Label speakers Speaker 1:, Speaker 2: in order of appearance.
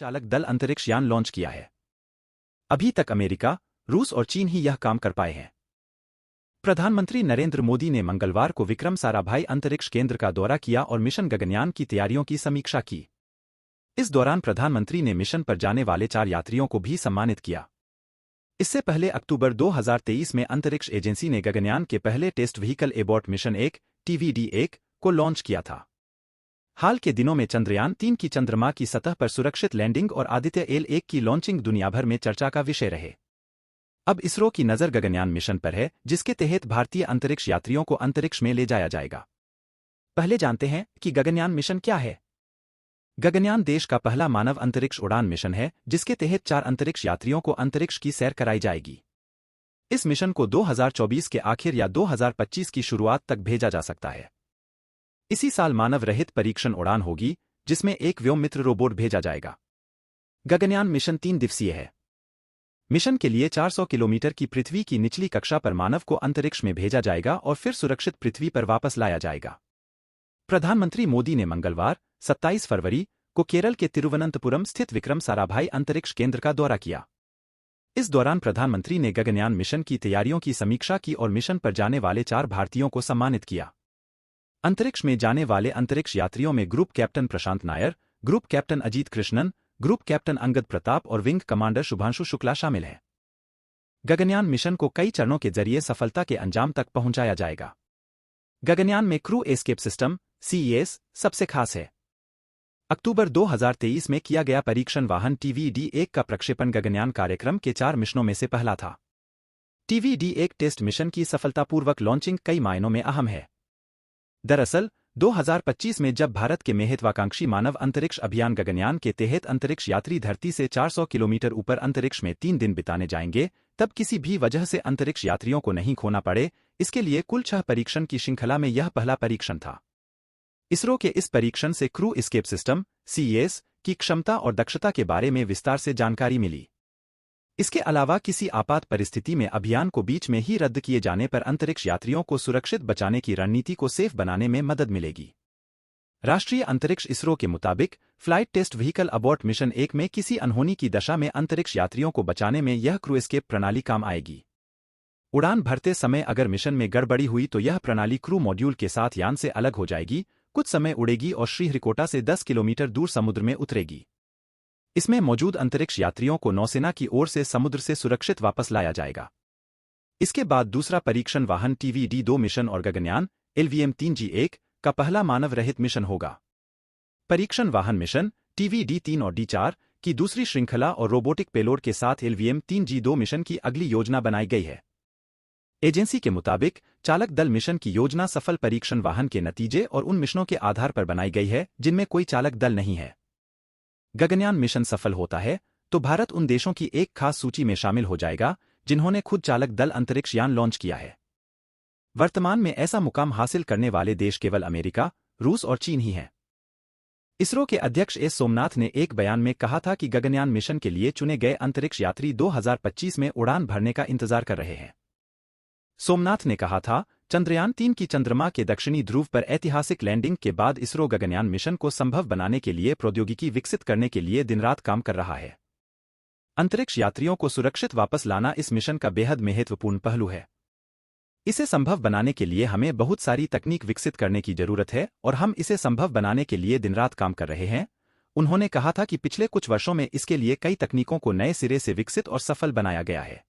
Speaker 1: चालक दल अंतरिक्ष यान लॉन्च किया है। अभी तक अमेरिका, रूस और चीन ही यह काम कर पाए हैं। प्रधानमंत्री नरेंद्र मोदी ने मंगलवार को विक्रम साराभाई अंतरिक्ष केंद्र का दौरा किया और मिशन गगनयान की तैयारियों की समीक्षा की। इस दौरान प्रधानमंत्री ने मिशन पर जाने वाले 4 यात्रियों को भी सम्मानित किया। इससे पहले अक्टूबर 2023 में अंतरिक्ष एजेंसी ने गगनयान के पहले test vehicle Abbott mission 1 TVD-1 को लॉन्च किया था। हाल के दिनों में चंद्रयान 3 की चंद्रमा की सतह पर सुरक्षित लैंडिंग और आदित्य L1 की लॉन्चिंग दुनिया भर में चर्चा का विषय रहे। अब इसरो की नज़र गगनयान मिशन पर है, जिसके तहत भारतीय अंतरिक्ष यात्रियों को अंतरिक्ष में ले जाया जाएगा। पहले जानते हैं कि गगनयान मिशन क्या है। गगनयान देश का पहला मानव अंतरिक्ष उड़ान मिशन है, जिसके तहत 4 अंतरिक्ष यात्रियों को अंतरिक्ष की सैर कराई जाएगी। इस मिशन को 2024 के आखिर या 2025 की शुरुआत तक भेजा जा सकता है। इसी साल मानव रहित परीक्षण उड़ान होगी, जिसमें एक व्योममित्र रोबोट भेजा जाएगा। गगनयान मिशन 3 दिवसीय है। मिशन के लिए 400 किलोमीटर की पृथ्वी की निचली कक्षा पर मानव को अंतरिक्ष में भेजा जाएगा और फिर सुरक्षित पृथ्वी पर वापस लाया जाएगा। प्रधानमंत्री मोदी ने मंगलवार, 27 फरवरी को केरल के तिरुवनंतपुरम स्थित विक्रम साराभाई अंतरिक्ष केंद्र का दौरा किया। इस दौरान प्रधानमंत्री ने गगनयान मिशन की तैयारियों की समीक्षा की और मिशन पर जाने वाले 4 भारतीयों को सम्मानित किया। अंतरिक्ष में जाने वाले अंतरिक्ष यात्रियों में group captain Prashant Nair, group captain Ajit Krishnan, group captain Angad Pratap और विंग कमांडर शुभांशु शुक्ला शामिल हैं। गगनयान मिशन को कई चरणों के जरिए सफलता के अंजाम तक पहुंचाया जाएगा। गगनयान में क्रू एस्केप सिस्टम CES सबसे खास है। अक्टूबर 2023 में किया गया परीक्षण वाहन TVD-1 का प्रक्षेपण गगनयान कार्यक्रम के 4 मिशनों में से पहला था। TVD-1 टेस्ट मिशन की सफलतापूर्वक लॉन्चिंग कई मायनों में अहम है। दरअसल 2025 में जब भारत के महत्वाकांक्षी मानव अंतरिक्ष अभियान गगनयान के तहत अंतरिक्ष यात्री धरती से 400 किलोमीटर ऊपर अंतरिक्ष में 3 दिन बिताने जाएंगे, तब किसी भी वजह से अंतरिक्ष यात्रियों को नहीं खोना पड़े। इसके लिए कुल 6 परीक्षण की श्रृंखला में यह पहला परीक्षण था। इसरो के इस परीक्षण से क्रू एस्केप सिस्टम CES की क्षमता और दक्षता के बारे में विस्तार से जानकारी मिली। इसके अलावा किसी आपात परिस्थिति में अभियान को बीच में ही रद्द किए जाने पर अंतरिक्ष यात्रियों को सुरक्षित बचाने की रणनीति को सेफ बनाने में मदद मिलेगी। राष्ट्रीय अंतरिक्ष इसरो के मुताबिक flight test vehicle abort mission 1 में किसी अनहोनी की दशा में अंतरिक्ष यात्रियों को बचाने में यह क्रू एस्केप प्रणाली काम आएगी। उड़ान भरते समय अगर मिशन में गड़बड़ी हुई तो यह प्रणाली क्रू मॉड्यूल के साथ यान से अलग हो जाएगी, कुछ समय उड़ेगी और श्रीहरिकोटा से 10 किलोमीटर दूर समुद्र में उतरेगी। इसमें मौजूद अंतरिक्ष यात्रियों को नौसेना की ओर से समुद्र से सुरक्षित वापस लाया जाएगा। इसके बाद दूसरा परीक्षण वाहन TVD-2 मिशन और गगनयान LVM-3G1 का पहला मानव रहित मिशन होगा। परीक्षण वाहन मिशन TVD-3 और D4 की दूसरी श्रृंखला और रोबोटिक पेलोड के साथ LVM-3G2 मिशन की अगली योजना बनाई गई है। एजेंसी के मुताबिक चालक दल मिशन की योजना सफल परीक्षण वाहन के नतीजे और उन मिशनों के आधार पर बनाई गई है जिनमें कोई चालक दल नहीं है। गगनयान मिशन सफल होता है तो भारत उन देशों की एक खास सूची में शामिल हो जाएगा जिन्होंने खुद चालक दल अंतरिक्ष यान लॉन्च किया है। वर्तमान में ऐसा मुकाम हासिल करने वाले देश केवल अमेरिका, रूस और चीन ही हैं। इसरो के अध्यक्ष एस सोमनाथ ने एक बयान में कहा था कि गगनयान मिशन के लिए चुने गए अंतरिक्ष यात्री 2025 में उड़ान भरने का इंतजार कर रहे हैं। सोमनाथ ने कहा था, चंद्रयान 3 की चंद्रमा के दक्षिणी ध्रुव पर ऐतिहासिक लैंडिंग के बाद इसरो गगनयान मिशन को संभव बनाने के लिए प्रौद्योगिकी विकसित करने के लिए दिन रात काम कर रहा है। अंतरिक्ष यात्रियों को सुरक्षित वापस लाना इस मिशन का बेहद महत्वपूर्ण पहलू है। इसे संभव बनाने के लिए हमें बहुत सारी तकनीक विकसित करने की जरूरत है और हम इसे संभव बनाने के लिए दिन रात काम कर रहे हैं। उन्होंने कहा था कि पिछले कुछ वर्षों में इसके लिए कई तकनीकों को नए सिरे से विकसित और सफल बनाया गया है।